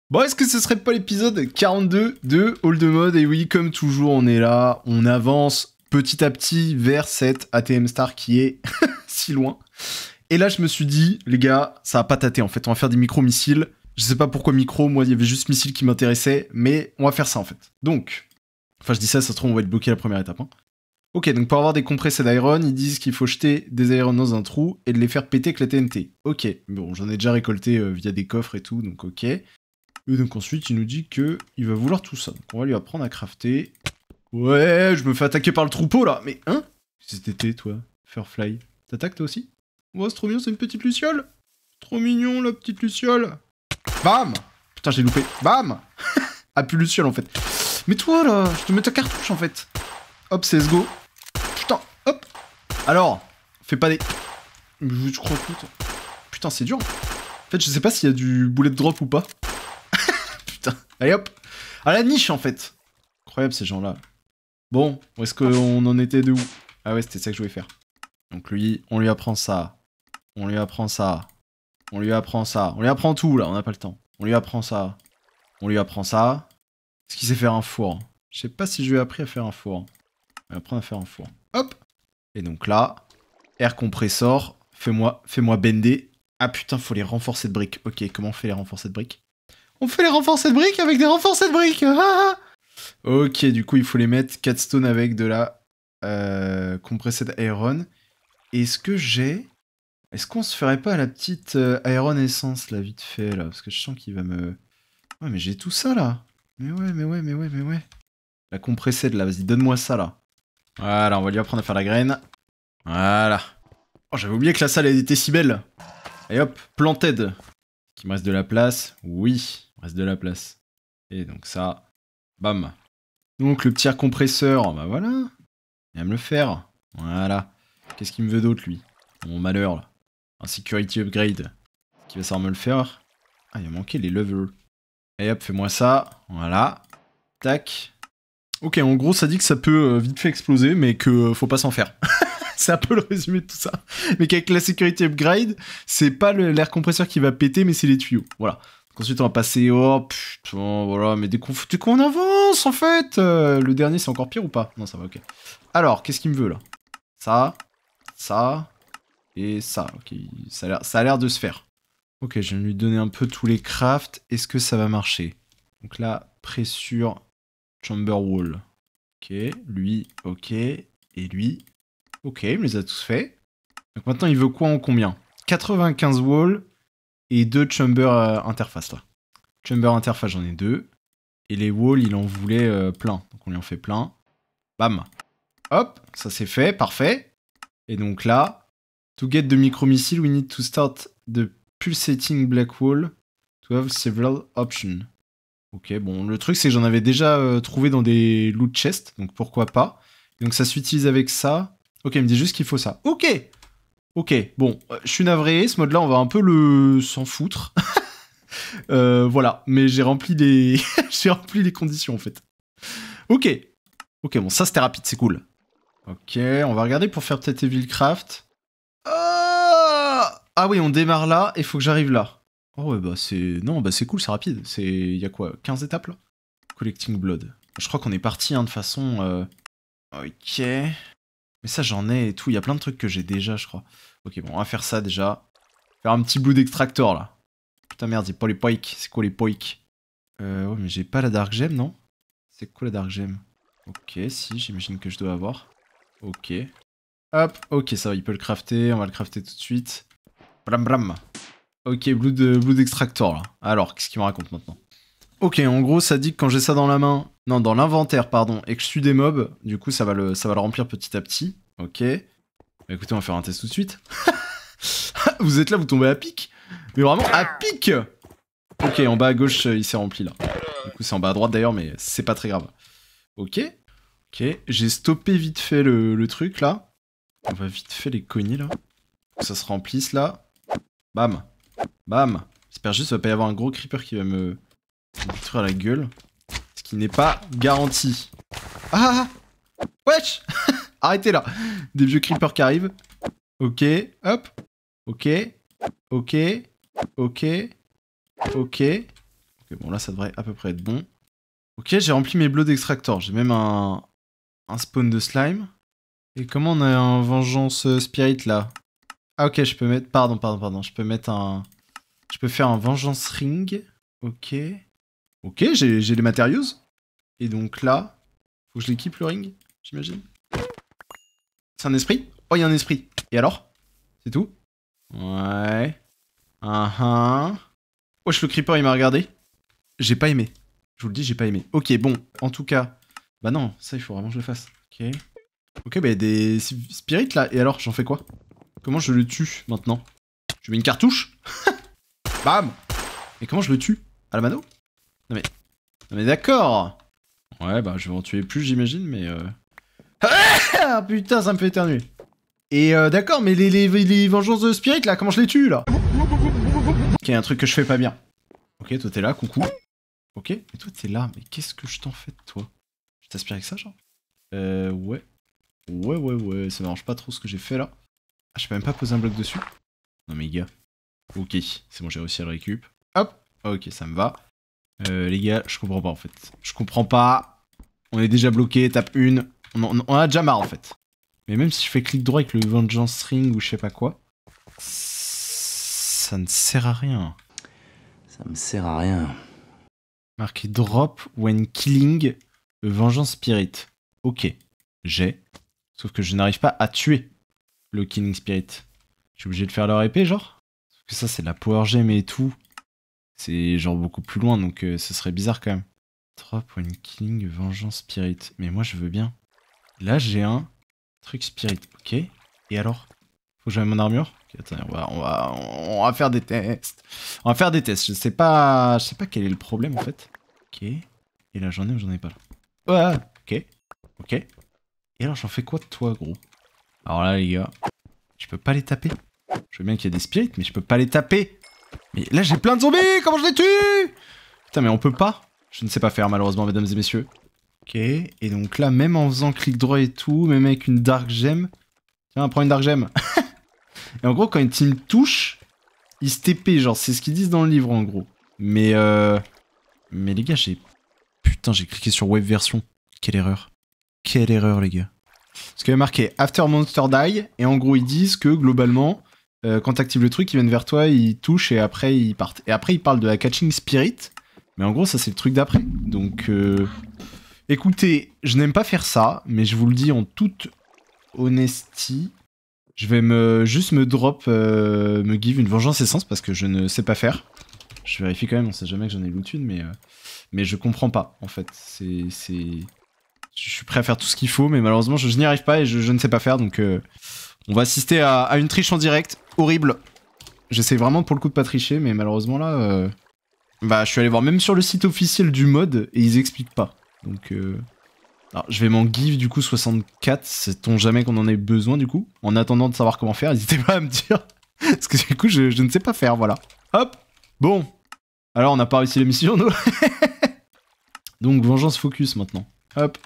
Bon, est-ce que ce serait pas l'épisode 42 de Hold Mode? Et oui, comme toujours, on est là, on avance petit à petit vers cette ATM Star qui est si loin. Et là, je me suis dit, les gars, ça va pas tâter en fait, on va faire des micro-missiles. Je sais pas pourquoi micro, moi il y avait juste missiles qui m'intéressaient, mais on va faire ça en fait. Donc, enfin je dis ça se trouve on va être bloqué à la première étape. Hein. Ok, donc pour avoir des compressés d'iron, ils disent qu'il faut jeter des irons dans un trou et de les faire péter avec la TNT. Ok, bon, j'en ai déjà récolté via des coffres et tout, donc ok. Et donc ensuite, il nous dit que il va vouloir tout ça. Donc on va lui apprendre à crafter. Ouais, je me fais attaquer par le troupeau là. Mais hein? C'était toi, Fairfly. T'attaques toi aussi? Oh, c'est trop mignon, c'est une petite luciole. Trop mignon la petite luciole. Bam! Putain, j'ai loupé. Bam! Ah, plus luciole en fait. Mais toi là, je te mets ta cartouche en fait. Hop, CSGO. Go. Putain, hop. Alors, fais pas des... Je crois que... Putain, c'est dur. En fait, je sais pas s'il y a du bullet drop ou pas. Putain, allez hop. À la niche en fait. Incroyable ces gens-là. Bon, où est-ce qu'on en était de où? Ah ouais, c'était ça que je voulais faire. Donc lui, on lui apprend ça. On lui apprend ça. On lui apprend ça. On lui apprend tout là, on n'a pas le temps. On lui apprend ça. On lui apprend ça. Est-ce qu'il sait faire un four? Je sais pas si je lui ai appris à faire un four. On va apprendre à faire un four. Hop. Et donc là, air compressor. Fais-moi bender. Ah putain, faut les renforcer de briques. Ok, comment on fait les renforcer de briques? On fait les renforcés de briques avec des renforcés de briques. Ok, du coup, il faut les mettre 4 stones avec de la compressed iron. Est-ce que j'ai... Est-ce qu'on se ferait pas la petite iron essence, là, vite fait, là? Parce que je sens qu'il va me... Ouais, mais j'ai tout ça, là. Mais ouais. La compressed, là, vas-y, donne-moi ça, là. Voilà, on va lui apprendre à faire la graine. Voilà. Oh, j'avais oublié que la salle, elle était si belle. Et hop, planted. Qu'il me reste de la place? Oui, il me reste de la place. Et donc ça... Bam. Donc le petit air compresseur, bah voilà. Il va me le faire. Voilà. Qu'est-ce qu'il me veut d'autre, lui? Mon malheur, là. Un security upgrade. Qui va savoir me le faire. Ah, il a manqué les levels. Et hop, fais-moi ça. Voilà. Tac. Ok, en gros, ça dit que ça peut vite fait exploser, mais que faut pas s'en faire. C'est un peu le résumé de tout ça. Mais qu'avec la security upgrade, c'est pas l'air compresseur qui va péter, mais c'est les tuyaux. Voilà. Ensuite, on va passer... Oh, putain, voilà. Mais dès qu'on avance, en fait. Le dernier, c'est encore pire ou pas? Non, ça va, ok. Alors, qu'est-ce qu'il me veut, là? Ça, et ça. Ok, ça a l'air de se faire. Ok, je vais lui donner un peu tous les crafts. Est-ce que ça va marcher? Donc là, pressure, chamber wall. Ok, lui, ok. Et lui, ok, il me les a tous faits. Donc maintenant, il veut quoi en combien? 95 wall et 2 chamber interface là. Chamber interface, j'en ai 2. Et les walls, il en voulait plein. Donc on lui en fait plein. Bam. Hop, ça c'est fait, parfait. Et donc là, to get the micro-missile, we need to start the pulsating black wall to have several options. Ok, bon, le truc c'est que j'en avais déjà trouvé dans des loot chests, donc pourquoi pas. Donc ça s'utilise avec ça. Ok, il me dit juste qu'il faut ça. Ok, bon, je suis navré, ce mode-là, on va un peu le s'en foutre. Voilà, mais j'ai rempli les... j'ai rempli les conditions, en fait. Ok, bon, ça c'était rapide, c'est cool. Ok, on va regarder pour faire peut-être Evilcraft. Ah oui, on démarre là, et faut que j'arrive là. Oh ouais, bah c'est... Non, bah c'est cool, c'est rapide. Il y a quoi, 15 étapes, là? Collecting Blood. Je crois qu'on est parti, hein, de façon... Ok... Mais ça, j'en ai et tout. Il y a plein de trucs que j'ai déjà, je crois. Ok, bon, on va faire ça, déjà. Faire un petit Blood Extractor, là. Putain, merde, c'est pas les poiks. C'est quoi les poiks? Ouais, mais j'ai pas la Dark Gem, non? C'est quoi la Dark Gem? Ok, si, j'imagine que je dois avoir. Ok. Hop, ok, ça va, il peut le crafter. On va le crafter tout de suite. Bram bram. Ok, Blood Extractor, là. Alors, qu'est-ce qu'il me raconte maintenant? Ok, en gros, ça dit que quand j'ai ça dans la main... Non, dans l'inventaire, pardon, et que je suis des mobs, du coup, ça va le remplir petit à petit. Ok. Bah, écoutez, on va faire un test tout de suite. Vous êtes là, vous tombez à pic? Mais vraiment, à pic! Ok, en bas à gauche, il s'est rempli, là. Du coup, c'est en bas à droite, d'ailleurs, mais c'est pas très grave. Ok. J'ai stoppé vite fait le truc, là. On va vite fait les cogner, là. Faut que ça se remplisse, là. Bam. Bam. J'espère juste qu'il va pas y avoir un gros creeper qui va me détruire la gueule. Ce qui n'est pas garanti. Ah! Wesh! Arrêtez là! Des vieux creepers qui arrivent. Ok, hop. Ok. Ok, bon, là, ça devrait à peu près être bon. Ok, j'ai rempli mes Blood Extractor. J'ai même un spawn de slime. Et comment on a un Vengeance Spirit, là? Ah, ok, je peux mettre... Pardon. Je peux mettre un... Je peux faire un Vengeance Ring. Ok. Ok, j'ai les matériaux. Et donc là, faut que je l'équipe, le ring, j'imagine. C'est un esprit? Oh, il y a un esprit. Et alors? C'est tout? Ouais. Oh, le creeper, il m'a regardé. J'ai pas aimé. Je vous le dis, j'ai pas aimé. Ok, bon, en tout cas... Bah non, ça, il faut vraiment que je le fasse. Ok. Ok, bah des spirits, là. Et alors, j'en fais quoi? Comment je le tue, maintenant? Je mets une cartouche? Bam! Et comment je le tue? À la mano? Non mais d'accord! Ouais, bah, je vais en tuer plus, j'imagine, mais... Ah, putain, ça me fait éternuer. Et d'accord, mais les vengeances de spirit, là, comment je les tue, là? Ok, un truc que je fais pas bien. Ok, toi, t'es là, coucou. Ok, mais toi, t'es là. Mais qu'est-ce que je t'en fais de toi? Je t'aspire avec ça, genre? Ouais. Ouais, ça m'arrange pas trop ce que j'ai fait, là. Ah, je peux même pas poser un bloc dessus? Non, mais gars. Ok, c'est bon, j'ai réussi à le récup. Hop! Ok, ça me va. Les gars, je comprends pas, en fait. Je comprends pas. On est déjà bloqué, étape 1. On a déjà marre, en fait. Mais même si je fais clic droit avec le Vengeance Ring ou je sais pas quoi, ça ne sert à rien. Ça me sert à rien. Marqué drop when killing a Vengeance Spirit. Ok, j'ai. Sauf que je n'arrive pas à tuer le Killing Spirit. Je suis obligé de faire leur épée, genre? Sauf que ça, c'est de la Power Gem et tout. C'est genre beaucoup plus loin, donc ce serait bizarre quand même. Drop when killing a Vengeance Spirit. Mais moi, je veux bien. Là, j'ai un truc Spirit. Ok. Et alors? Faut que j'aille mon armure? Okay, attends, on va faire des tests. On va faire des tests. Je sais pas quel est le problème en fait. Ok. Et là j'en ai ou j'en ai pas là? Ouais. Ok. Ok. Et alors j'en fais quoi de toi gros? Alors là les gars, je peux pas les taper. Je veux bien qu'il y ait des spirits, mais je peux pas les taper. Mais là j'ai plein de zombies. Comment je les tue? Putain mais on peut pas. Je ne sais pas faire malheureusement mesdames et messieurs. Ok. Et donc là même en faisant clic droit et tout, même avec une dark gem. Tiens, prends une dark gem. Et en gros, quand une team touche, ils se TP, genre, c'est ce qu'ils disent dans le livre, en gros. Mais les gars, Putain, j'ai cliqué sur web version. Quelle erreur. Quelle erreur, les gars. Parce qu'il y a marqué After Monster Die, et en gros, ils disent que, globalement, quand t'actives le truc, ils viennent vers toi, ils touchent, et après, ils partent. Et après, ils parlent de la Catching Spirit, mais en gros, ça, c'est le truc d'après. Donc, écoutez, je n'aime pas faire ça, mais je vous le dis en toute honesty... Je vais juste me drop, me give une vengeance essence parce que je ne sais pas faire. Je vérifie quand même, on sait jamais que j'en ai loot une, mais je comprends pas en fait. Je suis prêt à faire tout ce qu'il faut, mais malheureusement je n'y arrive pas et je ne sais pas faire, donc on va assister à une triche en direct. Horrible. J'essaie vraiment pour le coup de pas tricher, mais malheureusement là, bah je suis allé voir même sur le site officiel du mode et ils expliquent pas. Donc alors, je vais m'en give du coup 64, sait-on jamais qu'on en ait besoin du coup. En attendant de savoir comment faire, n'hésitez pas à me dire. Parce que du coup, je ne sais pas faire, voilà. Hop. Bon. Alors, on n'a pas réussi l'émission, nous. Donc, vengeance focus maintenant. Hop.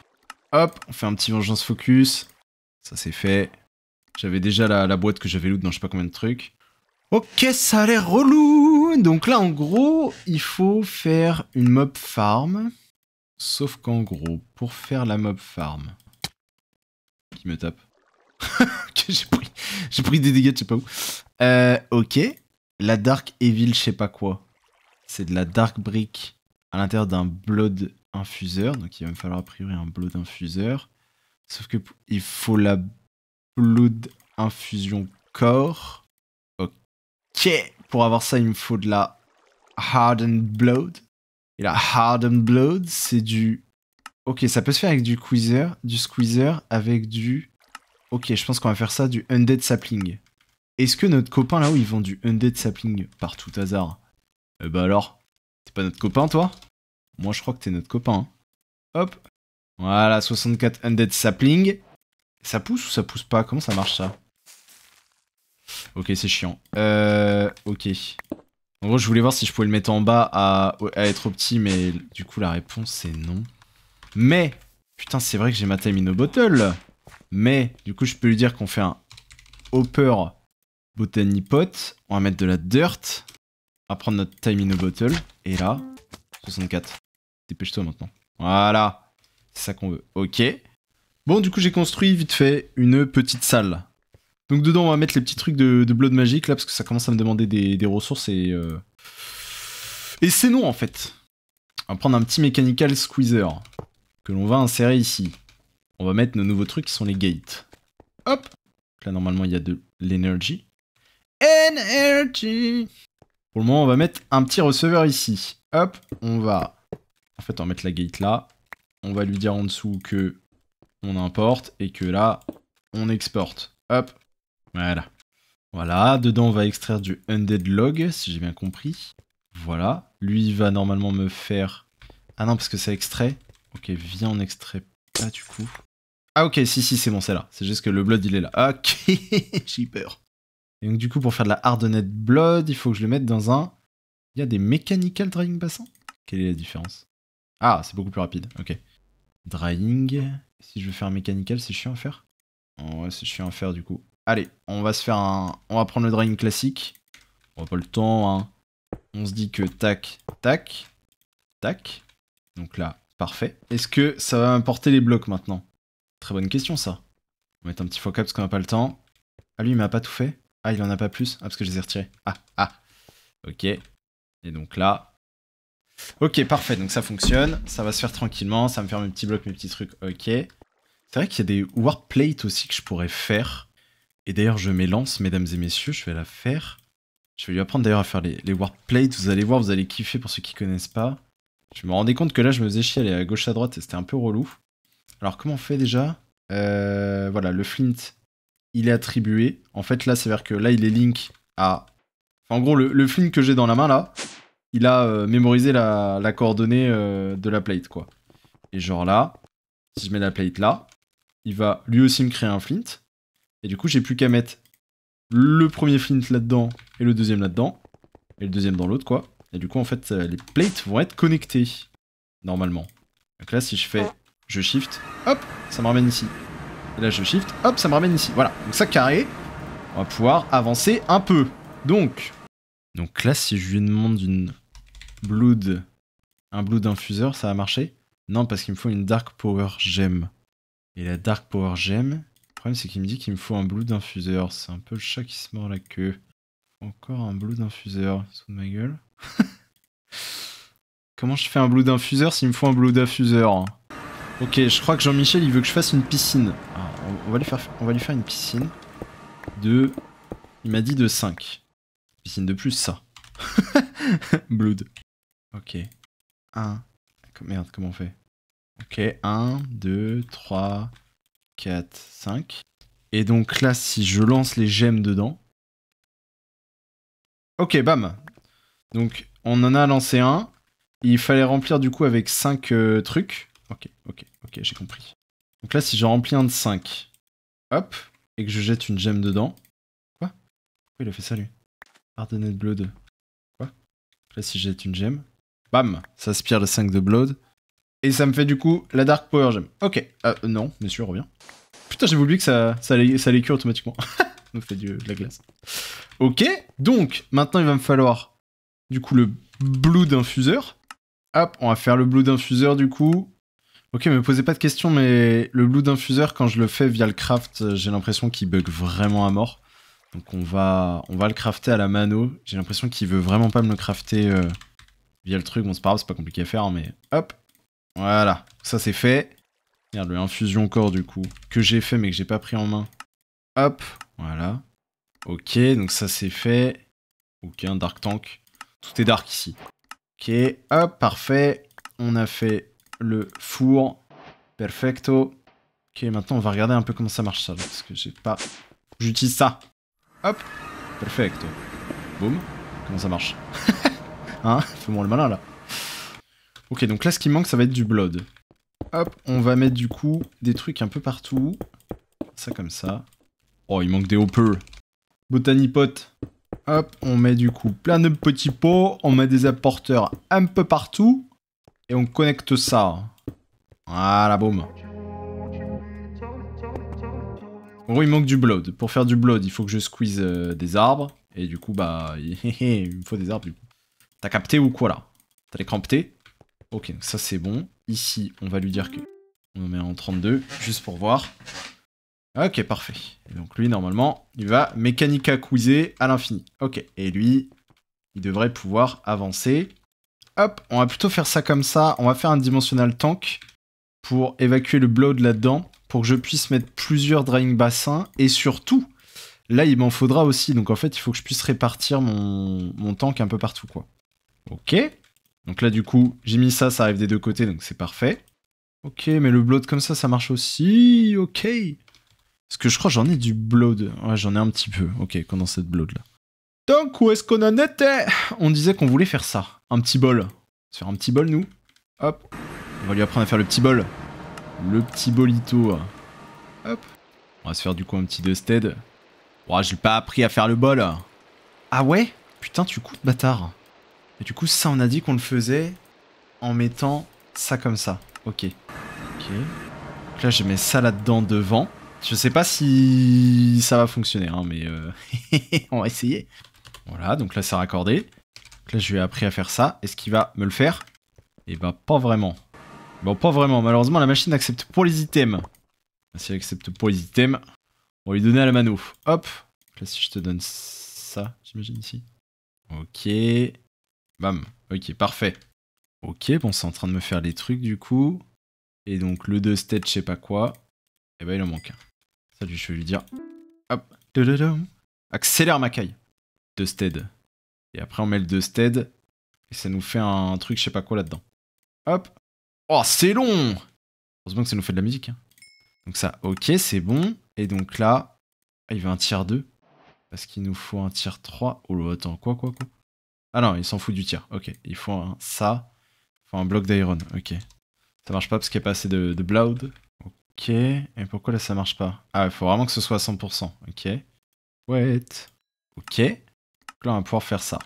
Hop. On fait un petit vengeance focus. Ça, c'est fait. J'avais déjà la boîte que j'avais loot dans je sais pas combien de trucs. Ok, ça a l'air relou. Donc là, en gros, il faut faire une mob farm. Sauf qu'en gros, pour faire la mob farm... Qui me tape? Ok, j'ai pris des dégâts de je sais pas où. Ok. La Dark Evil je sais pas quoi. C'est de la Dark Brick à l'intérieur d'un Blood Infuseur. Donc il va me falloir a priori un Blood Infuseur. Sauf que il faut la Blood Infusion Core. Ok. Pour avoir ça, il me faut de la Hardened Blood. Et la Hardened Blood, c'est du... Ok, ça peut se faire avec du squeezer, avec du... Ok, je pense qu'on va faire ça, du Undead Sapling. Est-ce que notre copain, là-haut, il vend du Undead Sapling par tout hasard? Bah alors, t'es pas notre copain, toi? Moi, je crois que t'es notre copain. Hein. Hop. Voilà, 64 Undead Sapling. Ça pousse ou ça pousse pas? Comment ça marche, ça? Ok, c'est chiant. Ok. En gros, je voulais voir si je pouvais le mettre en bas à être au petit, mais du coup, la réponse, c'est non. Mais, putain, c'est vrai que j'ai ma time in a bottle. Mais, du coup, je peux lui dire qu'on fait un hopper botany pot. On va mettre de la dirt. On va prendre notre time in a bottle. Et là, 64. Dépêche-toi maintenant. Voilà. C'est ça qu'on veut. Ok. Bon, du coup, j'ai construit vite fait une petite salle. Donc dedans, on va mettre les petits trucs de blood magique, là, parce que ça commence à me demander des ressources et... Et c'est non, en fait. On va prendre un petit mechanical squeezer que l'on va insérer ici. On va mettre nos nouveaux trucs qui sont les gates. Hop. Là, normalement, il y a de l'energy. Energy. Pour le moment, on va mettre un petit receveur ici. Hop, on va... En fait, on va mettre la gate là. On va lui dire en dessous que on importe et que là, on exporte. Hop, voilà. Voilà, dedans, on va extraire du undead log, si j'ai bien compris. Voilà. Lui, il va normalement me faire... Ah non, parce que ça extrait. Ok, viens, on extrait pas du coup. Ah ok, si, c'est bon, c'est là. C'est juste que le blood, il est là. Ok, j'ai peur. Et donc du coup, pour faire de la hardened blood, il faut que je le mette dans un... Il y a des mechanical drying bassins. Quelle est la différence? Ah, c'est beaucoup plus rapide, ok. Drying... Si je veux faire un mechanical, c'est chiant à faire? Oh, ouais, c'est chiant à faire du coup. Allez, on va se faire un... On va prendre le drying classique. On va pas le temps, hein. On se dit que tac, tac, tac. Donc là, parfait. Est-ce que ça va m'apporter les blocs maintenant? Très bonne question ça. On va mettre un petit focus parce qu'on n'a pas le temps. Ah lui il m'a pas tout fait. Ah il en a pas plus. Ah parce que je les ai retirés. Ah. Ok. Et donc là. Ok parfait, donc ça fonctionne. Ça va se faire tranquillement. Ça va me faire mes petits blocs, mes petits trucs. Ok. C'est vrai qu'il y a des warp plates aussi que je pourrais faire. Et d'ailleurs je m'élance mesdames et messieurs. Je vais la faire. Je vais lui apprendre d'ailleurs à faire les warp plates. Vous allez voir, vous allez kiffer pour ceux qui connaissent pas. Je me rendais compte que là je me faisais chier aller à gauche à droite et c'était un peu relou. Alors comment on fait déjà? Voilà, le flint, il est attribué. En fait là, c'est à dire que là il est link à... Enfin, en gros, le flint que j'ai dans la main là, il a mémorisé la coordonnée de la plate quoi. Et genre là, si je mets la plate là, il va lui aussi me créer un flint. Et du coup j'ai plus qu'à mettre le premier flint là-dedans et le deuxième là-dedans. Et le deuxième dans l'autre quoi. Et du coup en fait les plates vont être connectées. Normalement. Donc là si je fais... Je shift, hop, ça me ramène ici. Et là je shift, hop, ça me ramène ici. Voilà, donc ça carré, on va pouvoir avancer un peu. Donc là si je lui demande une blood, un blood infuseur, ça va marcher? Non, parce qu'il me faut une dark power gem. Et la dark power gem, le problème c'est qu'il me dit qu'il me faut un blood infuseur. C'est un peu le chat qui se mord la queue. Encore un blood infuseur, sous de ma gueule. Comment je fais un blood infuseur s'il me faut un blood infuseur? Ok, je crois que Jean-Michel il veut que je fasse une piscine. Ah, on va lui faire une piscine de... Il m'a dit de 5. Piscine de plus ça. Blood. Ok. 1. Merde, comment on fait? Ok, 1, 2, 3, 4, 5. Et donc là, si je lance les gemmes dedans... Ok, bam. Donc, on en a lancé un. Il fallait remplir du coup avec 5 trucs. Ok, j'ai compris. Donc là, si je remplis un de 5, hop, et que je jette une gemme dedans... Quoi? Pourquoi il a fait ça, lui? Hardened Blood. Quoi? Là, si je jette une gemme, bam, ça aspire le 5 de Blood, et ça me fait du coup la Dark Power Gem. Ok, non, monsieur, reviens. Putain, j'avais oublié que ça allait cuire automatiquement. Ça me fait de la glace. Ok, donc, maintenant, il va me falloir, du coup, le Blood Infuseur. Hop, on va faire le Blood Infuseur, du coup... Ok, me posez pas de questions, mais le Blood Infuseur, quand je le fais via le craft, j'ai l'impression qu'il bug vraiment à mort. Donc on va le crafter à la mano. J'ai l'impression qu'il veut vraiment pas me le crafter via le truc. Bon, c'est pas grave, c'est pas compliqué à faire, hein, mais hop. Voilà, ça c'est fait. Regarde, le infusion corps du coup, que j'ai fait mais que j'ai pas pris en main. Hop, voilà. Ok, donc ça c'est fait. Ok, un dark tank. Tout est dark ici. Ok, hop, parfait. On a fait le four. Perfecto. Ok, maintenant on va regarder un peu comment ça marche ça, parce que j'ai pas... J'utilise ça. Hop. Perfecto. Boum. Comment ça marche? Hein? Fais-moi le malin là. Ok, donc là ce qui manque ça va être du blood. Hop, on va mettre du coup des trucs un peu partout. Ça comme ça. Oh, il manque des hoppers. Botanipot. Hop, on met du coup plein de petits pots. On met des apporteurs un peu partout. Et on connecte ça. Voilà, boum. En gros, il manque du blood. Pour faire du blood, il faut que je squeeze des arbres. Et du coup, bah, il me faut des arbres du coup. T'as capté ou quoi là? T'as les crampté? Ok, ça c'est bon. Ici, on va lui dire que on met en 32, juste pour voir. Ok, parfait. Et donc lui, normalement, il va Mechanica quizer à l'infini. Ok, et lui, il devrait pouvoir avancer. Hop, on va plutôt faire ça comme ça. On va faire un dimensional tank pour évacuer le blood là-dedans, pour que je puisse mettre plusieurs drying bassins. Et surtout, là, il m'en faudra aussi. Donc en fait, il faut que je puisse répartir mon tank un peu partout, quoi. Ok. Donc là, du coup, j'ai mis ça, ça arrive des deux côtés, donc c'est parfait. Ok, mais le blood comme ça marche aussi. Ok. Parce que je crois que j'en ai du blood. Ouais, j'en ai un petit peu. Ok, condensé de blood là. Donc, où est-ce qu'on en était? On disait qu'on voulait faire ça. Un petit bol. On va se faire un petit bol, nous. Hop. On va lui apprendre à faire le petit bol. Le petit bolito. Hop. On va se faire du coup un petit dusted. Oh, j'ai pas appris à faire le bol. Ah ouais? Putain, tu coûtes, bâtard. Et du coup, ça, on a dit qu'on le faisait en mettant ça comme ça. Ok. Ok. Donc là, je mets ça là-dedans devant. Je sais pas si ça va fonctionner, hein, mais on va essayer. Voilà, donc là, c'est raccordé. Donc là, je lui ai appris à faire ça. Est-ce qu'il va me le faire? Eh bah, pas vraiment. Bon, pas vraiment. Malheureusement, la machine accepte pour les items. Si elle accepte pour les items, on va lui donner à la mano. Hop. Donc là, si je te donne ça, j'imagine ici. Ok. Bam. Ok, parfait. Ok, bon, c'est en train de me faire les trucs, du coup. Et donc, le dusted, je sais pas quoi. Eh ben, il en manque un. Ça, je vais lui dire. Hop. Accélère ma caille. Dusted. Et après, on met le dusted. Et ça nous fait un truc, je sais pas quoi là-dedans. Hop. Oh, c'est long! Heureusement que ça nous fait de la musique. Hein. Donc ça, ok, c'est bon. Et donc là, il veut un tier 2. Parce qu'il nous faut un tier 3. Oh là, attends, quoi? Ah non, il s'en fout du tiers. Ok, il faut ça. Il faut un bloc d'iron. Ok. Ça marche pas parce qu'il n'y a pas assez de blood. Ok. Et pourquoi là ça marche pas? Ah, il faut vraiment que ce soit à 100%. Ok. Wait. Ok. Donc là, on va pouvoir faire ça.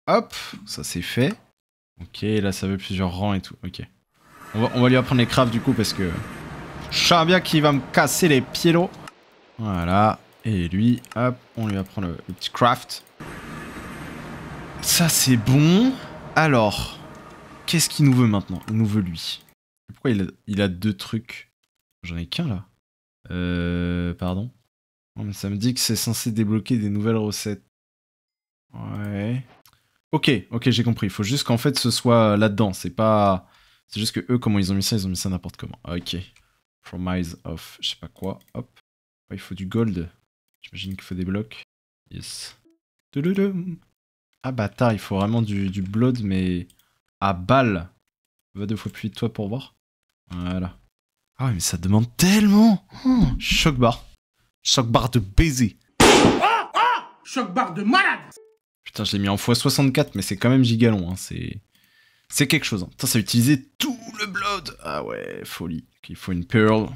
Hop, ça c'est fait. Ok, là ça veut plusieurs rangs et tout. Ok. On va lui apprendre les crafts du coup parce que je sens bien qu'il va me casser les pieds l'eau. Voilà. Et lui, hop, on lui apprend le petit craft. Ça c'est bon. Alors, qu'est-ce qu'il nous veut maintenant? Il nous veut lui. Pourquoi il a deux trucs? J'en ai qu'un là. Pardon. Non, mais ça me dit que c'est censé débloquer des nouvelles recettes. Ouais. Ok, j'ai compris. Il faut juste qu'en fait ce soit là-dedans. C'est pas. C'est juste que eux, comment ils ont mis ça n'importe comment. Ok. Promise of je sais pas quoi. Hop. Ouais, il faut du gold. J'imagine qu'il faut des blocs. Yes. Ah bâtard, il faut vraiment du blood, mais à balle. Va 2 fois plus vite toi pour voir. Voilà. Ah ouais, mais ça demande tellement. Choc bar. Choc bar de baiser. Choc barre de malade! Putain, je l'ai mis en x64, mais c'est quand même gigalon. Hein. C'est quelque chose. Hein. Putain, ça a utilisé tout le blood. Ah ouais, folie. Il faut une pearl.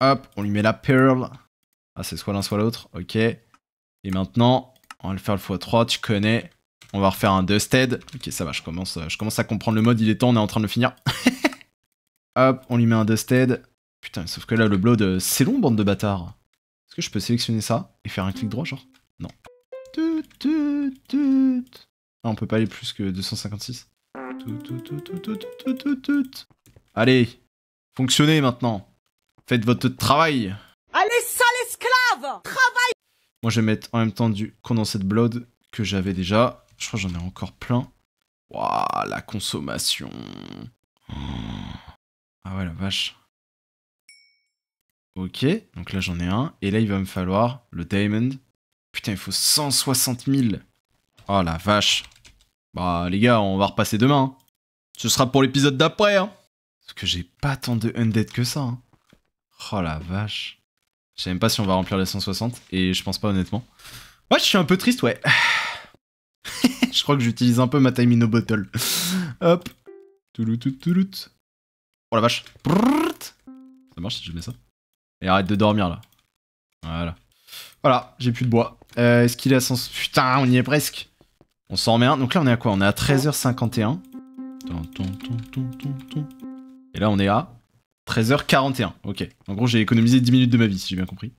Hop, on lui met la pearl. Ah, c'est soit l'un, soit l'autre. Ok. Et maintenant, on va le faire le x3, tu connais. On va refaire un dusted. Ok, ça va, je commence à comprendre le mode. Il est temps, on est en train de le finir. Hop, on lui met un dusted. Putain, sauf que là, le blood, c'est long, bande de bâtards. Est-ce que je peux sélectionner ça et faire un clic droit, genre? Non. Ah, on peut pas aller plus que 256. Allez, fonctionnez maintenant. Faites votre travail. Allez, sale esclave! Travaille! Moi, je vais mettre en même temps du condensé de blood que j'avais déjà. Je crois que j'en ai encore plein. Waouh, la consommation. Ah ouais, la vache. Ok, donc là j'en ai un. Et là, il va me falloir le diamond. Putain, il faut 160 000. Oh la vache. Bah les gars, on va repasser demain. Hein. Ce sera pour l'épisode d'après. Hein. Parce que j'ai pas tant de undead que ça. Hein. Oh la vache. Je sais même pas si on va remplir les 160. Et je pense pas honnêtement. Ouais, je suis un peu triste, ouais. Je crois que j'utilise un peu ma time in a bottle. Hop. Toulout. Oh la vache. Ça marche si je mets ça. Et arrête de dormir là. Voilà, j'ai plus de bois. Est-ce qu'il est à 100... Putain, on y est presque. On s'en remet un. Donc là, on est à quoi? On est à 13h51. Et là, on est à 13h41. Ok. En gros, j'ai économisé 10 minutes de ma vie, si j'ai bien compris.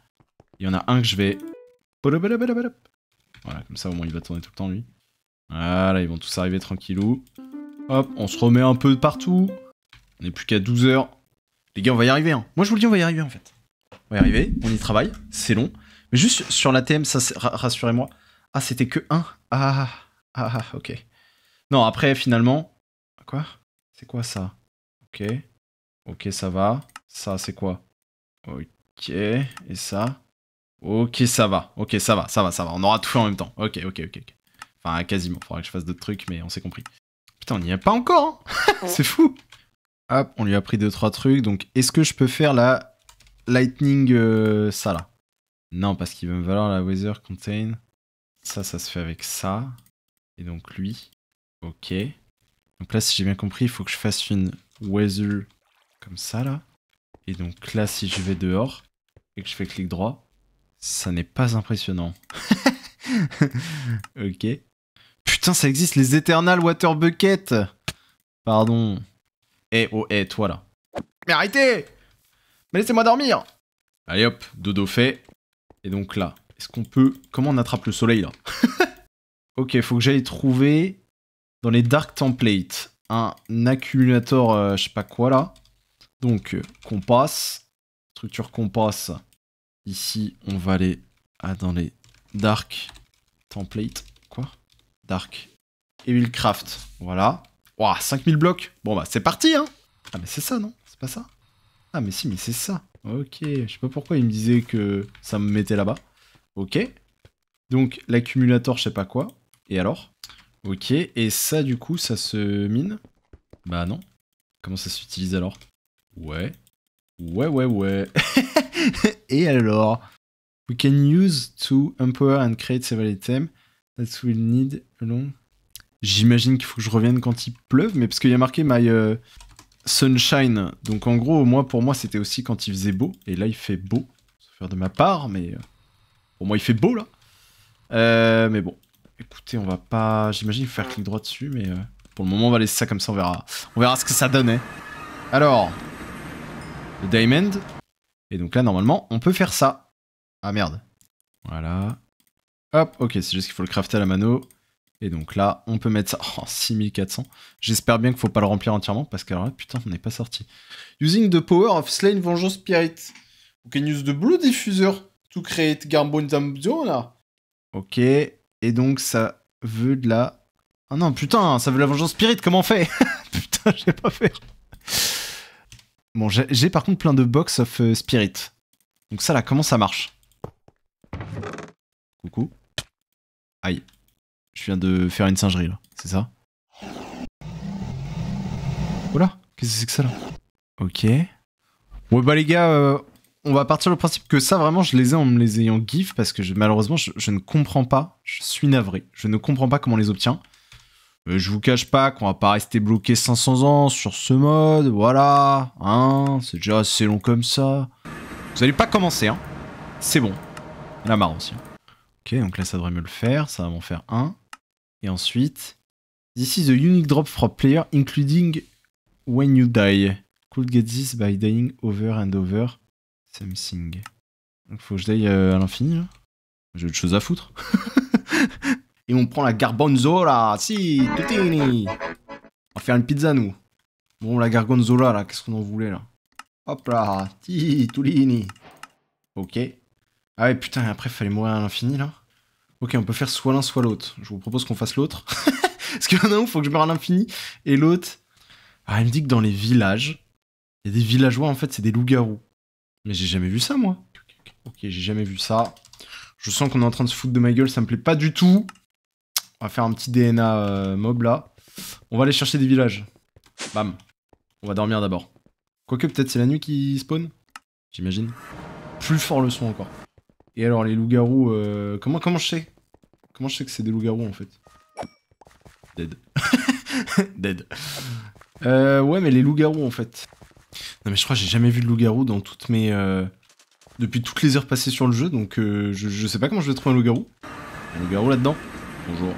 Il y en a un que je vais... Voilà, comme ça, au moins, il va tourner tout le temps, lui. Voilà, ils vont tous arriver tranquillou. Hop, on se remet un peu de partout. On n'est plus qu'à 12 heures. Les gars, on va y arriver. Hein. Moi, je vous le dis, on va y arriver en fait. On va y arriver, on y travaille. C'est long. Mais juste sur la TM, ça, rassurez-moi. Ah, c'était que 1. Ok. Non, après, finalement... Quoi? C'est quoi ça? Ok. Ok, ça va. Ça, c'est quoi? Ok. Et ça? Ok, ça va. Ok, ça va. On aura tout fait en même temps. Ok. Enfin, quasiment. Faudra que je fasse d'autres trucs, mais on s'est compris. Putain, on n'y est pas encore, hein. C'est fou. Hop, on lui a pris 2-3 trucs. Donc, est-ce que je peux faire la lightning, ça là? Non, parce qu'il va me valoir la weather contain. Ça se fait avec ça. Et donc lui. Ok. Donc là, si j'ai bien compris, il faut que je fasse une weather comme ça là. Et donc là, si je vais dehors et que je fais clic droit, ça n'est pas impressionnant. Ok. Putain, ça existe, les Eternal Water Bucket. Pardon. Toi là. Mais arrêtez! Mais laissez-moi dormir! Allez hop, dodo fait. Et donc là, est-ce qu'on peut... Comment on attrape le soleil là? Ok, faut que j'aille trouver dans les Dark Templates un accumulateur, je sais pas quoi là. Donc, compas. Structure compas. Ici, on va aller dans les Dark Templates. Quoi? Dark Evil Craft. Voilà. Ouah, 5000 blocs. Bon bah, c'est parti, hein. Ah, mais c'est ça, non? C'est pas ça? Ah, mais si, mais c'est ça. Ok, je sais pas pourquoi il me disait que ça me mettait là-bas. Ok. Donc, l'accumulateur, je sais pas quoi. Et alors? Ok, et ça, du coup, ça se mine? Bah non. Comment ça s'utilise alors? Ouais. Et alors? We can use to empower and create several items that will need along. J'imagine qu'il faut que je revienne quand il pleuve, mais parce qu'il y a marqué my sunshine. Donc en gros, pour moi, c'était aussi quand il faisait beau. Et là, il fait beau. Ça faire de ma part, mais pour moi, il fait beau là. Mais bon, écoutez, on va pas. J'imagine faire clic droit dessus, mais pour le moment, on va laisser ça comme ça. On verra ce que ça donne. Hein. Alors, le diamond. Et donc là, normalement, on peut faire ça. Ah merde. Voilà. Hop, ok, c'est juste qu'il faut le crafter à la mano. Et donc là, on peut mettre ça. Oh, 6400. J'espère bien qu'il faut pas le remplir entièrement, parce que alors là, putain, on n'est pas sorti. Using the power of Slain Vengeance Spirit. We can use the Blue Diffuser to create Garbonzamzona. Ok, et donc ça veut de la... Ah non, putain, ça veut de la Vengeance Spirit, comment on fait? Putain, je sais pas faire. Bon, j'ai par contre plein de box of Spirit. Donc ça là, comment ça marche? Coucou. Aïe. Je viens de faire une singerie là, c'est ça? Oula, qu'est-ce que c'est que ça là? Ok. Ouais bah les gars, on va partir du principe que ça vraiment je les ai en me les ayant gif parce que malheureusement je ne comprends pas, je suis navré, je ne comprends pas comment on les obtient. Je vous cache pas qu'on va pas rester bloqué 500 ans sur ce mode, voilà, hein, c'est déjà assez long comme ça. Vous allez pas commencer, hein, c'est bon. La marre aussi. Ok, donc là ça devrait me le faire, ça va m'en faire un. Et ensuite, this is a unique drop for player including when you die. Could get this by dying over and over something. Donc faut que je daille à l'infini là. J'ai autre chose à foutre. Et on prend la gargonzola, si, tutini. On va faire une pizza nous. Bon la gargonzola là, qu'est-ce qu'on en voulait là? Hop là, ti, tulini. Ok. Ah ouais putain, après fallait mourir à l'infini là. Ok, on peut faire soit l'un soit l'autre. Je vous propose qu'on fasse l'autre. Parce qu'il y en a un où il faut que je meure à l'infini. Et l'autre... Ah, il me dit que dans les villages, il y a des villageois, en fait, c'est des loups-garous. Mais j'ai jamais vu ça, moi. Ok, j'ai jamais vu ça. Je sens qu'on est en train de se foutre de ma gueule, ça me plaît pas du tout. On va faire un petit DNA mob, là. On va aller chercher des villages. Bam. On va dormir d'abord. Quoique, peut-être c'est la nuit qui spawn. J'imagine. Plus fort le son encore. Et alors les loups-garous, comment je sais? Comment je sais que c'est des loups-garous en fait? Dead. Dead. Ouais mais les loups-garous en fait. Non mais je crois que j'ai jamais vu de loups-garous dans toutes mes... Depuis toutes les heures passées sur le jeu, donc je sais pas comment je vais trouver un loup-garou. Un loup-garou là-dedans? Bonjour.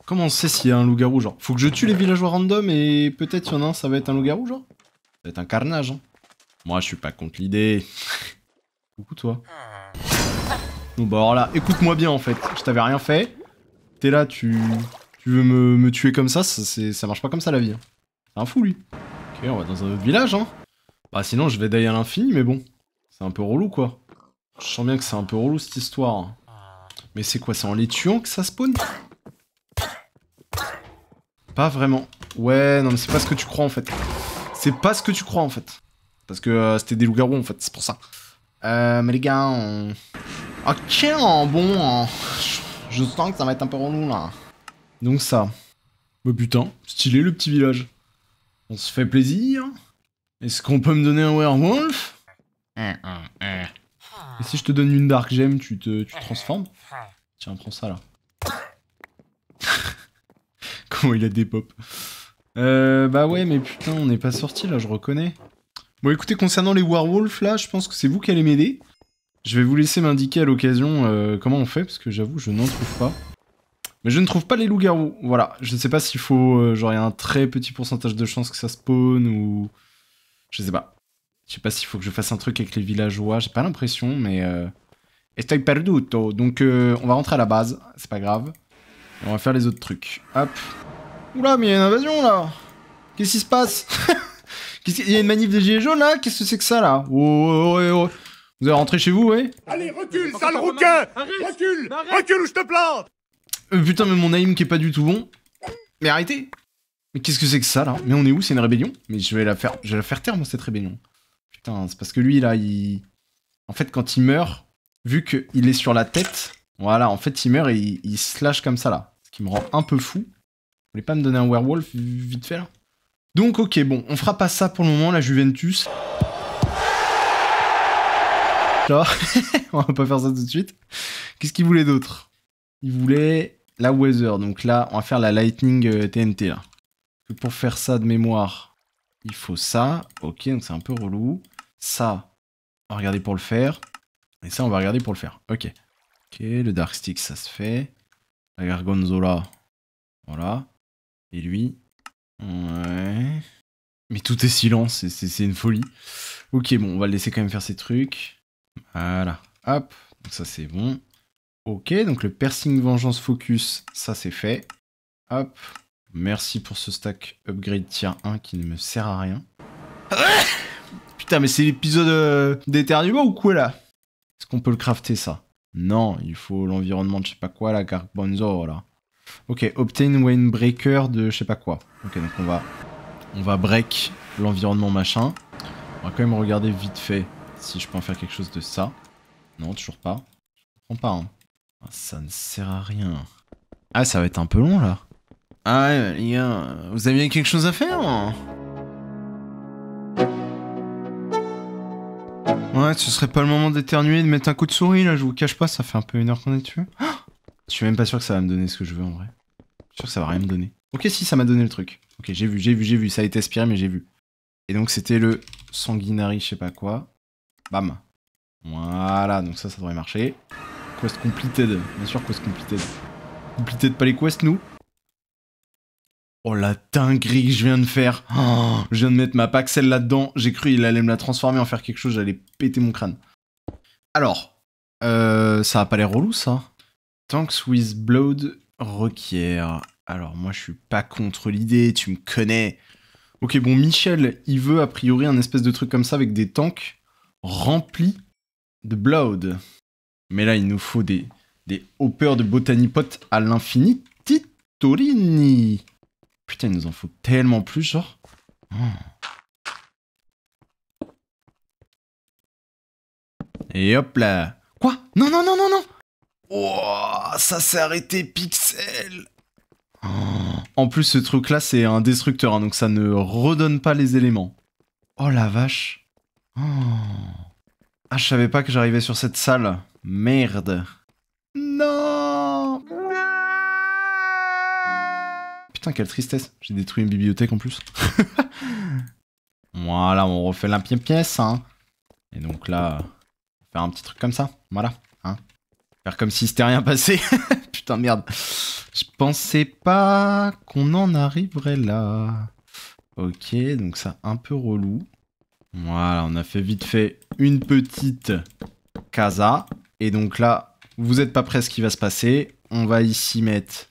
Comment on sait s'il y a un loup-garou genre? Faut que je tue les villageois random et peut-être il y en a un, ça va être un loup-garou genre? Ça va être un carnage hein. Moi je suis pas contre l'idée. Coucou toi. Bon bah alors là, écoute-moi bien en fait, je t'avais rien fait. T'es là, tu Tu veux me tuer comme ça, ça marche pas comme ça la vie. Hein. C'est un fou lui. Ok, on va dans un autre village, hein. Bah sinon je vais die à l'infini, mais bon. C'est un peu relou quoi. Je sens bien que c'est un peu relou cette histoire. Mais c'est quoi, c'est en les tuant que ça spawn? Pas vraiment. Ouais, non mais c'est pas ce que tu crois en fait. C'est pas ce que tu crois en fait. Parce que c'était des loups-garous en fait, c'est pour ça. Mais les gars, ok, bon, je sens que ça va être un peu relou là. Donc ça. Bah putain, stylé le petit village. On se fait plaisir. Est-ce qu'on peut me donner un werewolf? Et si je te donne une dark gem, tu te transformes? Tiens, prends ça là. Comment il a des pop. Bah ouais, mais putain, on n'est pas sorti là, je reconnais. Bon, écoutez, concernant les werewolves là, je pense que c'est vous qui allez m'aider. Je vais vous laisser m'indiquer à l'occasion comment on fait, parce que j'avoue, je n'en trouve pas. Mais je ne trouve pas les loups-garous. Voilà, je ne sais pas s'il faut... genre, il y a un très petit pourcentage de chance que ça spawn, ou... Je sais pas. Je sais pas s'il faut que je fasse un truc avec les villageois, j'ai pas l'impression, mais... Estoy perduto. Donc, on va rentrer à la base, c'est pas grave. Et on va faire les autres trucs. Hop. Oula, mais il y a une invasion, là. Qu'est-ce qui se passe? Il y a une manif des gilets jaunes, là? Qu'est-ce que c'est que ça, là? Oh. Vous allez rentrer chez vous, ouais? Allez, recule, sale rouquin! Recule! Recule ou je te plante! Putain, mais mon aim qui est pas du tout bon. Mais arrêtez! Mais qu'est-ce que c'est que ça, là? Mais on est où? C'est une rébellion? Mais je vais la faire taire, moi, cette rébellion. Putain, c'est parce que lui, là, il... En fait, quand il meurt, vu qu'il est sur la tête, voilà, en fait, il meurt et il slash comme ça, là. Ce qui me rend un peu fou. Vous voulez pas me donner un werewolf vite fait, là? Donc, ok, bon, on fera pas ça pour le moment, la Juventus. Là, on va pas faire ça tout de suite. Qu'est-ce qu'il voulait d'autre? Il voulait la Weather, donc là, on va faire la Lightning TNT, là. Pour faire ça de mémoire, il faut ça. Ok, donc c'est un peu relou. Ça, on va regarder pour le faire. Et ça, on va regarder pour le faire. Ok. Ok, le Dark Stick, ça se fait. La Gargonzola, voilà. Et lui... Ouais... Mais tout est silence, c'est une folie. Ok, bon, on va le laisser quand même faire ses trucs. Voilà. Hop, donc ça c'est bon. Ok, donc le Piercing Vengeance Focus, ça c'est fait. Hop. Merci pour ce stack upgrade tier 1 qui ne me sert à rien. Putain, mais c'est l'épisode d'éternuement ou quoi là? Est-ce qu'on peut le crafter ça? Non, il faut l'environnement de je sais pas quoi, la Gargonzo là. Ok, obtain Wayne Breaker de je sais pas quoi. Ok, donc on va break l'environnement machin. On va quand même regarder vite fait si je peux en faire quelque chose de ça. Non, toujours pas. Je comprends pas, hein. Ça ne sert à rien. Ah, ça va être un peu long là. Ah ouais, les gars, vous aviez quelque chose à faire? Ouais, ce serait pas le moment d'éternuer, de mettre un coup de souris là, je vous cache pas, ça fait un peu 1 heure qu'on est dessus. Je suis même pas sûr que ça va me donner ce que je veux en vrai. Je suis sûr que ça va rien me donner. Ok, si, ça m'a donné le truc. Ok, j'ai vu, ça a été aspiré, mais j'ai vu. Et donc c'était le Sanguinary, je sais pas quoi. Bam. Voilà, donc ça devrait marcher. Quest completed, bien sûr, quest completed. Completed pas les quests, nous. Oh la dinguerie que je viens de faire. Oh, je viens de mettre ma Paxel là-dedans. J'ai cru qu'il allait me la transformer en faire quelque chose, j'allais péter mon crâne. Alors, ça a pas l'air relou ça. Tanks with Blood requiert. Alors moi je suis pas contre l'idée, tu me connais. Ok bon, Michel, il veut a priori un espèce de truc comme ça avec des tanks remplis de Blood. Mais là il nous faut des hoppers de Botanipot à l'infini. Titorini. Putain, il nous en faut tellement plus, genre. Et hop là. Quoi? Non. Oh, ça s'est arrêté pixel. En plus, ce truc-là, c'est un destructeur, hein, donc ça ne redonne pas les éléments. Oh la vache. Ah, je savais pas que j'arrivais sur cette salle. Merde. Non. Putain, quelle tristesse. J'ai détruit une bibliothèque en plus. Voilà, on refait la pièce, hein. Et donc là, faire un petit truc comme ça. Voilà, hein. Faire comme si c'était rien passé. Putain, merde. Je pensais pas qu'on en arriverait là. Ok, donc ça, un peu relou. Voilà, on a fait vite fait une petite casa. Et donc là, vous êtes pas prêts à ce qui va se passer. On va ici mettre...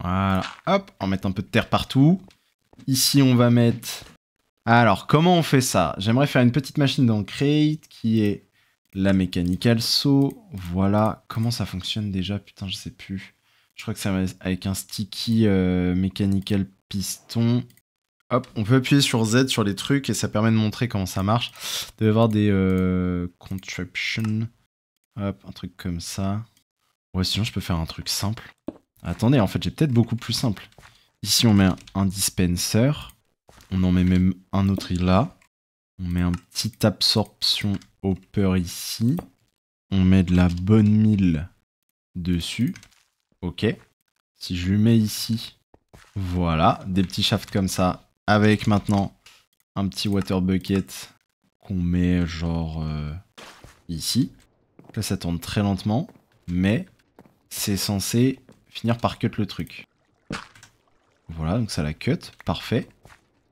Voilà, hop, on va mettre un peu de terre partout. Ici, on va mettre... Alors, comment on fait ça? J'aimerais faire une petite machine dans Crate qui est la Mechanical Saw. Voilà, comment ça fonctionne déjà? Putain, je sais plus. Je crois que c'est avec un sticky Mechanical Piston. Hop, on peut appuyer sur Z sur les trucs et ça permet de montrer comment ça marche. Il doit y avoir des contraptions. Hop, un truc comme ça. Ouais, sinon je peux faire un truc simple. Attendez, en fait j'ai peut-être beaucoup plus simple. Ici on met un dispenser. On en met même un autre là. On met un petit absorption hopper ici. On met de la bonne mille dessus. Ok. Si je lui mets ici, voilà, des petits shafts comme ça. Avec maintenant un petit water bucket qu'on met genre ici. Là ça tourne très lentement, mais c'est censé finir par cut le truc. Voilà, donc ça la cut, parfait.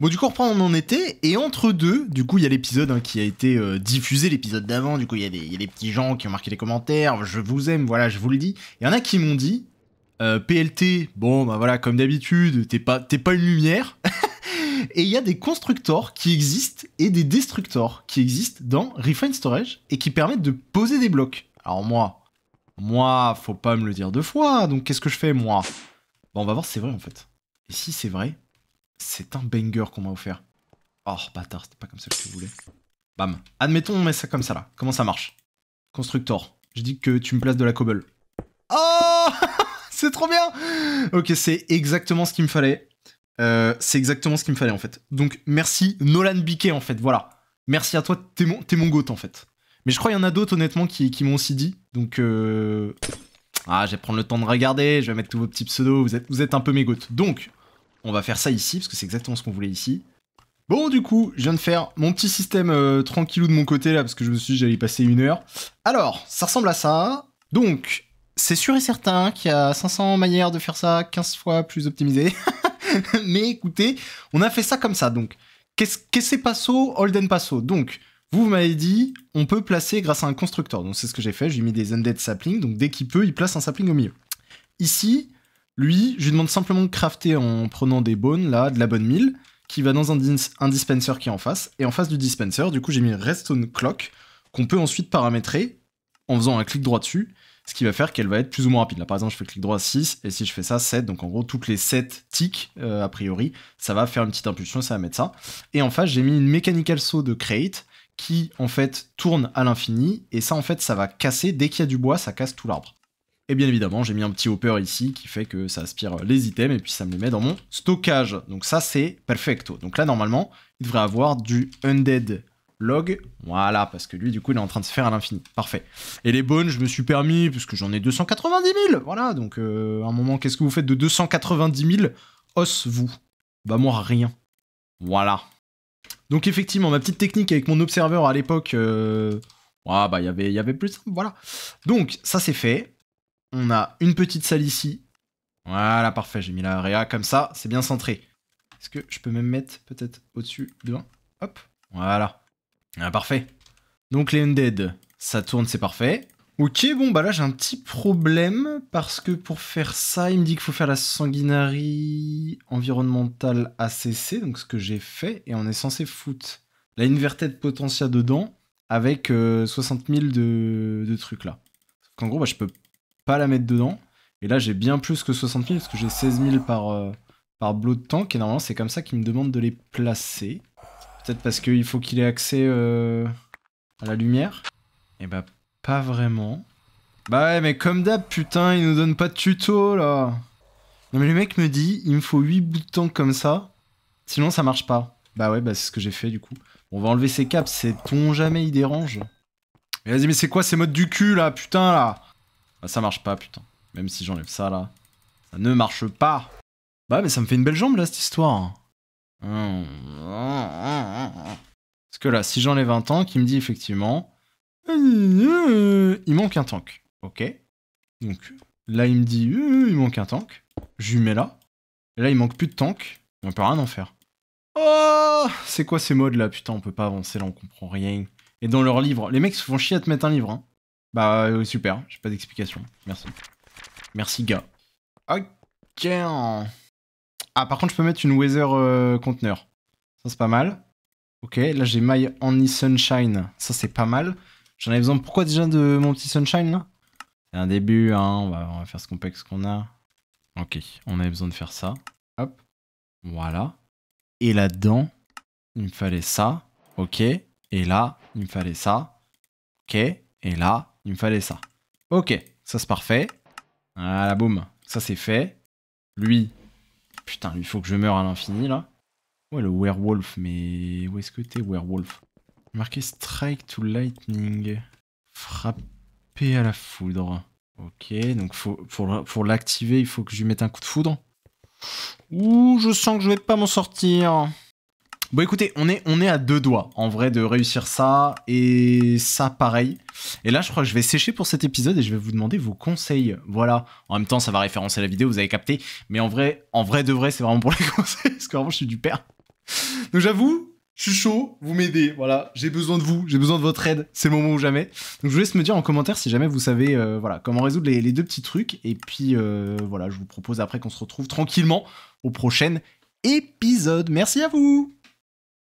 Bon, du coup, on reprend où on en était, et entre deux, du coup, il y a l'épisode qui a été diffusé, l'épisode d'avant, du coup, il y a des petits gens qui ont marqué les commentaires, je vous aime, voilà, je vous le dis. Il y en a qui m'ont dit, PLT, bon, bah voilà, comme d'habitude, t'es pas une lumière. Et il y a des constructors qui existent, et des destructors qui existent dans Refine Storage, et qui permettent de poser des blocs. Alors moi, faut pas me le dire deux fois, donc qu'est-ce que je fais, moi? Bon, on va voir si c'est vrai, en fait. Et si c'est vrai, c'est un banger qu'on m'a offert. Oh, bâtard, c'était pas comme ça que je voulais. Bam. Admettons, on met ça comme ça, là. Comment ça marche? Constructor. Je dis que tu me places de la cobble. Oh c'est trop bien. Ok, c'est exactement ce qu'il me fallait. C'est exactement ce qu'il me fallait, en fait. Donc, merci Nolan Biquet, en fait, voilà. Merci à toi, t'es mon goat, en fait. Mais je crois qu'il y en a d'autres, honnêtement, qui m'ont aussi dit. Donc, ah, je vais prendre le temps de regarder, je vais mettre tous vos petits pseudos, vous êtes un peu mes goats. Donc, on va faire ça ici, parce que c'est exactement ce qu'on voulait ici. Bon, du coup, je viens de faire mon petit système tranquillou de mon côté, là, parce que je me suis dit j'allais y passer 1 heure. Alors, ça ressemble à ça. Donc, c'est sûr et certain qu'il y a 500 manières de faire ça 15 fois plus optimisé. Mais écoutez, on a fait ça comme ça. Donc, qu'est-ce que c'est passo, Holden passo? Donc, vous m'avez dit, on peut placer grâce à un constructeur. Donc, c'est ce que j'ai fait. J'ai mis des undead saplings. Donc, dès qu'il peut, il place un sapling au milieu. Ici, lui, je lui demande simplement de crafter en prenant des bones, là, de la bonne mille, qui va dans un dispenser qui est en face. Et en face du dispenser, du coup, j'ai mis redstone clock, qu'on peut ensuite paramétrer en faisant un clic droit dessus, ce qui va faire qu'elle va être plus ou moins rapide. Là, par exemple, je fais clic droit 6, et si je fais ça, 7. Donc, en gros, toutes les 7 ticks, a priori, ça va faire une petite impulsion, ça va mettre ça. Et en face, j'ai mis une Mechanical Saw de Crate, qui, en fait, tourne à l'infini. Et ça, en fait, ça va casser, dès qu'il y a du bois, ça casse tout l'arbre. Et bien évidemment, j'ai mis un petit hopper ici qui fait que ça aspire les items et puis ça me les met dans mon stockage. Donc ça, c'est perfecto. Donc là, normalement, il devrait avoir du undead log. Voilà, parce que lui, du coup, il est en train de se faire à l'infini. Parfait. Et les bones, je me suis permis, puisque j'en ai 290 000. Voilà, donc à un moment, qu'est-ce que vous faites de 290 000 os, vous? Bah moi, rien. Voilà. Donc effectivement, ma petite technique avec mon observeur à l'époque, bah il y avait plus, voilà. Donc, ça c'est fait. On a une petite salle ici. Voilà, parfait. J'ai mis la area comme ça. C'est bien centré. Est-ce que je peux même mettre peut-être au-dessus de 1? Hop. Voilà. Ah, parfait. Donc les undead, ça tourne, c'est parfait. Ok, bon, bah là, j'ai un petit problème. Parce que pour faire ça, il me dit qu'il faut faire la sanguinary environnementale ACC. Donc ce que j'ai fait. Et on est censé foutre la inverted potential dedans. Avec 60 000 de trucs là. Donc en gros, bah, je peux pas la mettre dedans. Et là, j'ai bien plus que 60 000 parce que j'ai 16 000 par blood tank. Et normalement, c'est comme ça qu'il me demande de les placer. Peut-être parce qu'il faut qu'il ait accès à la lumière. Et bah, pas vraiment. Bah ouais, mais comme d'hab, putain, il nous donne pas de tuto, là. Non, mais le mec me dit, il me faut 8 bouts de tank comme ça. Sinon, ça marche pas. Bah ouais, bah c'est ce que j'ai fait, du coup. On va enlever ces caps, c'est-on jamais il dérange. Mais vas-y, mais c'est quoi ces modes du cul, là, putain, là? Bah ça marche pas, putain. Même si j'enlève ça, là. Ça ne marche pas. Bah mais ça me fait une belle jambe, là, cette histoire. Parce que là, si j'enlève un tank, il me dit effectivement... Il manque un tank. Ok. Donc, là, il me dit... Il manque un tank. Je lui mets là. Et là, il manque plus de tank. On peut rien en faire. Oh, c'est quoi ces modes, là? Putain, on peut pas avancer, là, on comprend rien. Et dans leur livre... Les mecs se font chier à te mettre un livre, hein. Bah super, j'ai pas d'explication. Merci. Merci gars. Ok. Ok. Ah, par contre, je peux mettre une Weather conteneur. Ça, c'est pas mal. Ok, là, j'ai My Only Sunshine. Ça, c'est pas mal. J'en avais besoin. Pourquoi déjà de mon petit Sunshine, là? C'est un début, hein. On va faire ce complexe qu'on a. Ok, on avait besoin de faire ça. Hop. Voilà. Et là-dedans, il me fallait ça. Ok. Et là, il me fallait ça. Ok. Et là, il me fallait ça. Ok, ça, c'est parfait. Voilà, boum. Ça, c'est fait. Lui... Putain, il faut que je meure à l'infini, là. Ouais, le werewolf, mais... Où est-ce que t'es, werewolf? Marqué strike to lightning. Frapper à la foudre. Ok, donc pour l'activer, il faut que je lui mette un coup de foudre. Ouh, je sens que je vais pas m'en sortir. Bon, écoutez, on est à 2 doigts, en vrai, de réussir ça, et ça, pareil. Et là, je crois que je vais sécher pour cet épisode, et je vais vous demander vos conseils. Voilà. En même temps, ça va référencer la vidéo, vous avez capté. Mais en vrai de vrai, c'est vraiment pour les conseils, parce que vraiment, je suis du père. Donc j'avoue, je suis chaud, vous m'aidez, voilà. J'ai besoin de vous, j'ai besoin de votre aide, c'est le moment ou jamais. Donc je vous laisse me dire en commentaire si jamais vous savez, voilà, comment résoudre les 2 petits trucs. Et puis, voilà, je vous propose après qu'on se retrouve tranquillement au prochain épisode. Merci à vous!